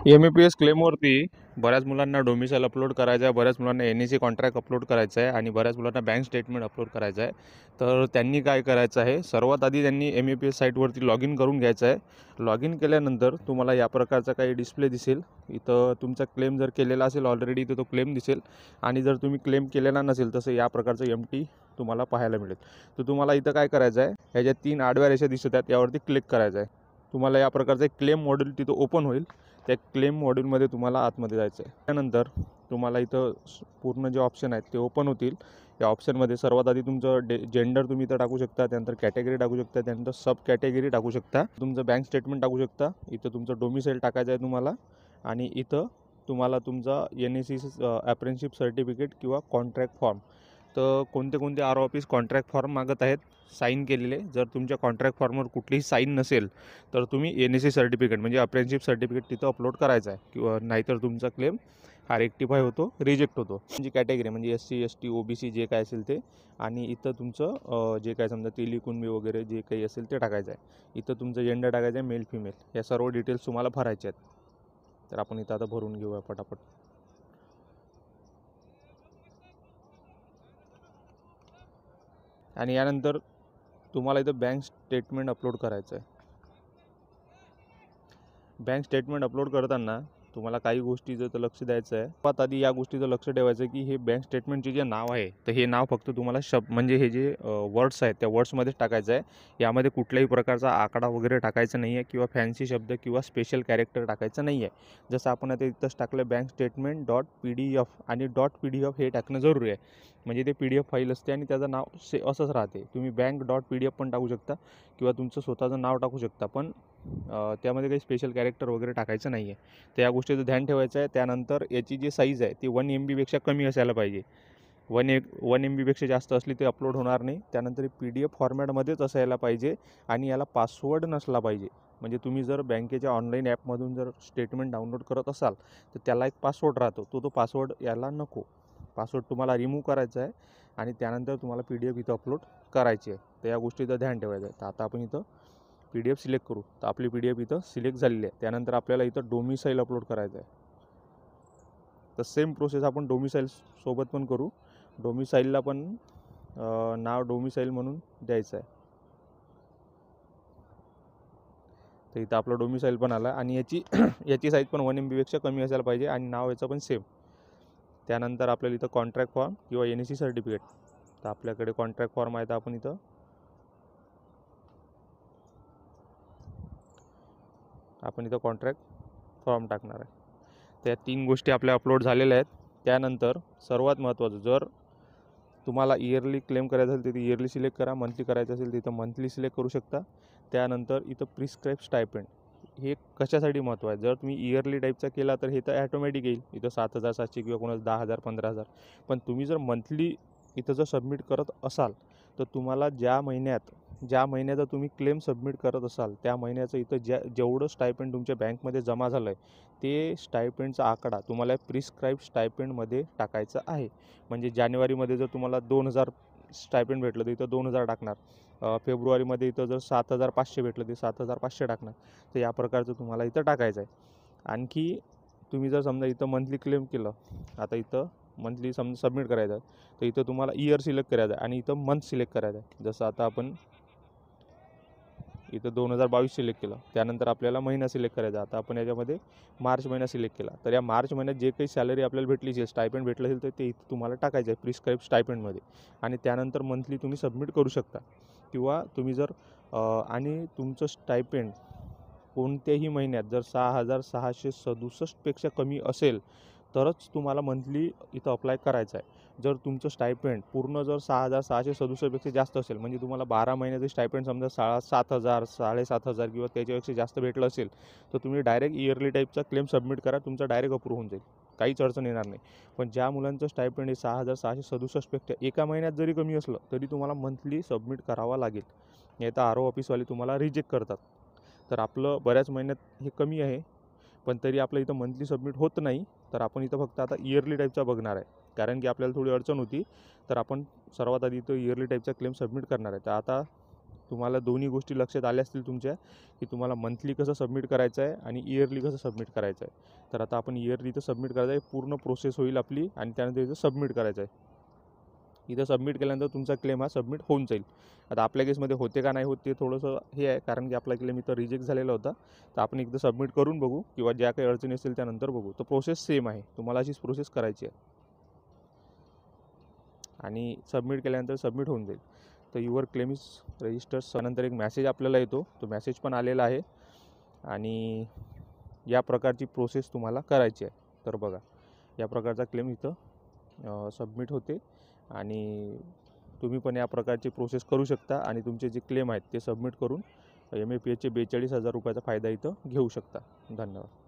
एम-ए-पी-एस क्लेमवरती बऱ्याच मुलांना domicile upload करायचं आहे, बऱ्याच मुलांना एन-ई-सी कॉन्ट्रॅक्ट अपलोड करायचं आहे आणि बऱ्याच मुलांना बँक स्टेटमेंट अपलोड करायचं आहे. तर त्यांनी काय करायचं आहे, सर्वात आधी त्यांनी एम-ए-पी-एस साईटवरती लॉग इन करून घ्यायचं आहे. लॉग इन केल्यानंतर तुम्हाला या प्रकारचा काही डिस्प्ले दिसेल. इथं तुमचा क्लेम जर केलेला असेल ऑलरेडी तर तो क्लेम दिसेल आणि जर तुम्ही क्लेम केलेला नसेल तसं या प्रकारचं एम-टी तुम्हाला पाहायला मिळेल. तर तुम्हाला इथं काय करायचं आहे, ह्याच्या 3 आडव्या रेषा दिसत आहेत, यावरती क्लिक करायचं आहे. तुम्हाला या प्रकारचं एक क्लेम मॉड्यूल तिथं ओपन होईल. त्या क्लेम मॉड्यूलमध्ये तुम्हाला आतमध्ये जायचं आहे. त्यानंतर तुम्हाला इथं पूर्ण जे ऑप्शन आहेत ते ओपन होतील. या ऑप्शनमध्ये सर्वात आधी तुमचं जेंडर तुम्ही इथं टाकू शकता, त्यानंतर कॅटेगरी टाकू शकता, त्यानंतर सब कॅटेगरी टाकू शकता, तुमचं बँक स्टेटमेंट टाकू शकता, इथं तुमचं डोमिसाईल टाकायचं आहे तुम्हाला आणि इथं तुम्हाला तुमचा एन-ई-सी अप्रेंटिसशिप सर्टिफिकेट किंवा कॉन्ट्रॅक्ट फॉर्म. तर कोणते कोणते आर ऑफिस कॉन्ट्रॅक्ट फॉर्म मागत आहेत साईन केलेले. जर तुमच्या कॉन्ट्रॅक्ट फॉर्मवर कुठलीही साईन नसेल तर तुम्ही एन-ई-सी सर्टिफिकेट म्हणजे अप्रेंटिसशिप सर्टिफिकेट तिथं अपलोड करायचं आहे, किंवा नाहीतर तुमचा क्लेम हा रेक्टिफाय होतो, रिजेक्ट होतो. म्हणजे कॅटेगरी म्हणजे एस-सी, एस-टी, ओ-बी-सी जे काय असेल ते, आणि इथं तुमचं जे काय समजा तेली कुणबी वगैरे जे काही असेल ते टाकायचं आहे. इथं तुमचं जेंडर टाकायचं आहे, मेल फिमेल, या सर्व डिटेल्स तुम्हाला भरायचे आहेत. तर आपण इथं आता भरून घेऊया पटापट. आणि यानंतर तुम्हाला इथं बँक स्टेटमेंट अपलोड करायचं आहे. बँक स्टेटमेंट अपलोड करताना तुम्हाला काही गोष्टीचं तर लक्ष द्यायचं आहे. सर्वात आधी या गोष्टीचं लक्ष ठेवायचं की हे बँक स्टेटमेंटचे जे नाव आहे तर हे नाव फक्त तुम्हाला म्हणजे हे जे वर्ड्स आहेत त्या वर्ड्समध्येच टाकायचं आहे. यामध्ये कुठल्याही प्रकारचा आकडा वगैरे टाकायचा नाही आहे, किंवा फॅन्सी शब्द किंवा स्पेशल कॅरेक्टर टाकायचं नाही आहे. जसं आपण आता इथंच टाकलं बँक स्टेटमेंट .pdf, आणि .pdf हे टाकणं जरुरी आहे. म्हणजे ते PDF फाईल असते आणि त्याचं नाव असंच राहते. तुम्ही बँक .pdf पण टाकू शकता किंवा तुमचं स्वतःचं नाव टाकू शकता, पण त्यामध्ये काही स्पेशल कॅरेक्टर वगैरे टाकायचं नाही आहे. तर या गोष्टीचं ध्यान ठेवायचं आहे. त्यानंतर याची जी साईज आहे ती 1 MB कमी असायला पाहिजे. 1 MB जास्त असली ते अपलोड होणार नाही. त्यानंतर PDF फॉर्मॅटमध्येच असायला पाहिजे आणि याला पासवर्ड नसला पाहिजे. म्हणजे तुम्ही जर बँकेच्या ऑनलाईन ॲपमधून जर स्टेटमेंट डाउनलोड करत असाल तर त्याला एक पासवर्ड राहतो, तो पासवर्ड याला नको. पासवर्ड तुम्हाला रिमूव्ह करायचा आहे आणि त्यानंतर तुम्हाला PDF इथं अपलोड करायची आहे. तर या गोष्टीचं ध्यान ठेवायचं आहे. तर आता आपण इथं PDF सिलेक्ट करू. तर आपली PDF इथं सिलेक्ट झालेली आहे. त्यानंतर आपल्याला इथं डोमिसाईल अपलोड करायचं आहे. तर सेम प्रोसेस आपण डोमिसाईल सोबत पण करू. डोमिसाईलला पण नाव डोमिसाईल म्हणून द्यायचं आहे. तर इथं आपलं डोमिसाईल पण आला आणि याची याची साईज पण 1 MB कमी असायला पाहिजे आणि नाव याचं पण सेम. त्यानंतर आपल्याला इथं कॉन्ट्रॅक्ट फॉर्म किंवा एन-ई-सी सर्टिफिकेट. तर आपल्याकडे कॉन्ट्रॅक्ट फॉर्म आहे, तर आपण इथं कॉन्ट्रॅक्ट फॉर्म टाकणार आहे. त्या 3 गोष्टी आपल्या अपलोड झालेल्या आहेत. त्यानंतर सर्वात महत्त्वाचं, जर तुम्हाला इयरली क्लेम करायचं असेल तर इयरली सिलेक्ट करा, मंथली करायचं असेल तर इथं मंथली सिलेक्ट करू शकता. त्यानंतर इथं प्रिस्क्राईब स्टायपेंड हे कशासाठी महत्त्व आहे. जर तुम्ही इयरली टाईपचा केला तर हे तर ॲटोमॅटिक येईल, इथं 7,700 किंवा कोणाचं 10,000 15,000. पण तुम्ही जर मंथली इथं जर सबमिट करत असाल तर तुम्हाला ज्या महिन्याचा तुम्ही क्लेम सबमिट करत असाल त्या महिन्याचं इथं जेवढं स्टायपेंड तुमच्या बँकमध्ये जमा झालं आहे ते स्टायपेंडचा आकडा तुम्हाला प्रिस्क्राईब स्टायपेंडमध्ये टाकायचा आहे. म्हणजे जानेवारीमध्ये जर तुम्हाला 2,000 स्टायपेंड भेटलं तर इथं 2,000 टाकणार. फेब्रुवारीमध्ये इथं जर 7,500 भेटलं तर 7,500 टाकणार. तर या प्रकारचं तुम्हाला इथं टाकायचं आहे. आणखी तुम्ही जर समजा इथं मंथली क्लेम केलं, आता इथं मंथली सबमिट करायचं आहे तर इथं तुम्हाला इयर सिलेक्ट करायचं आहे आणि इथं मंथ सिलेक्ट करायचं आहे. जसं आता आपण इथं 2022 सिलेक्ट केलं, त्यानंतर आपल्याला महिना सिलेक्ट करायचा. आता आपण याच्यामध्ये मार्च महिना सिलेक्ट केला, तर या मार्च महिन्यात जे काही सॅलरी आपल्याला भेटली असेल, स्टायपेंड भेटलं असेल तर ते इथं तुम्हाला टाकायचं आहे प्रिस्क्राईब स्टायपेंडमध्ये. आणि त्यानंतर मंथली तुम्ही सबमिट करू शकता. किंवा तुम्ही जर आणि तुमचं स्टायपेंड कोणत्याही महिन्यात जर 6,667 कमी असेल तरच तुम्हाला मंथली इथं अप्लाय करायचं आहे. जर तुमचं स्टायपेंड पूर्ण जर 6,667 जास्त असेल, म्हणजे तुम्हाला 12 महिन्याचं स्टायपेंड समजा 7,000 7,500 किंवा त्याच्यापेक्षा जास्त भेटलं असेल तर तुम्ही डायरेक्ट इयरली टाईपचा क्लेम सबमिट करा, तुमचा डायरेक्ट अप्रूव्ह होऊन जाईल, काहीच अडचण येणार नाही. पण ज्या मुलांचं स्टायपेंड हे 6,667 एका महिन्यात जरी कमी असलं तरी तुम्हाला मंथली सबमिट करावा लागेल. नाही तर RO ऑफिसवाले तुम्हाला रिजेक्ट करतात. तर आपलं बऱ्याच महिन्यात हे कमी आहे, पण तरी आपलं इथं मंथली सबमिट होत नाही. तर आपण इथं फक्त आता इयरली टाईपचा बघणार आहे, कारण की आपल्याला थोडी अडचण होती. तर आपण सर्वात आधी इथं इयरली टाईपचा क्लेम सबमिट करणार आहे. तर आता तुम्हाला दोन्ही गोष्टी लक्षात आल्या असतील तुमच्या, की तुम्हाला मंथली कसं सबमिट करायचं आहे आणि इयरली कसं सबमिट करायचं आहे. तर आता आपण इयरली इथं सबमिट करायचं आहे, पूर्ण प्रोसेस होईल आपली आणि त्यानंतर इथं सबमिट करायचं आहे. इथं सबमिट केल्यानंतर तुमचा क्लेम हा सबमिट होऊन जाईल. आता आपल्या केसमध्ये होते का नाही होत ते थोडंसं हे आहे, कारण की आपला क्लेम इथं रिजेक्ट झालेला होता. तर आपण एकदा सबमिट करून बघू किंवा ज्या काही अडचणी असतील त्यानंतर बघू. तर प्रोसेस सेम आहे, तुम्हाला अशीच प्रोसेस करायची आहे आणि सबमिट केल्यानंतर सबमिट होऊन जाईल. तर युअर क्लेम इज रजिस्टर्ड नंतर एक मेसेज आपल्याला येतो, तो मेसेज पण आलेला आहे आणि या प्रकारची प्रोसेस तुम्हाला करायची आहे. तर बघा, या प्रकारचा क्लेम इथं सबमिट होते आणि तुम्ही पण या प्रकारची प्रोसेस करू शकता आणि तुमचे जे क्लेम आहेत ते सबमिट करून MAPHचे 42,000 रुपयाचा फायदा इथं घेऊ शकता. धन्यवाद.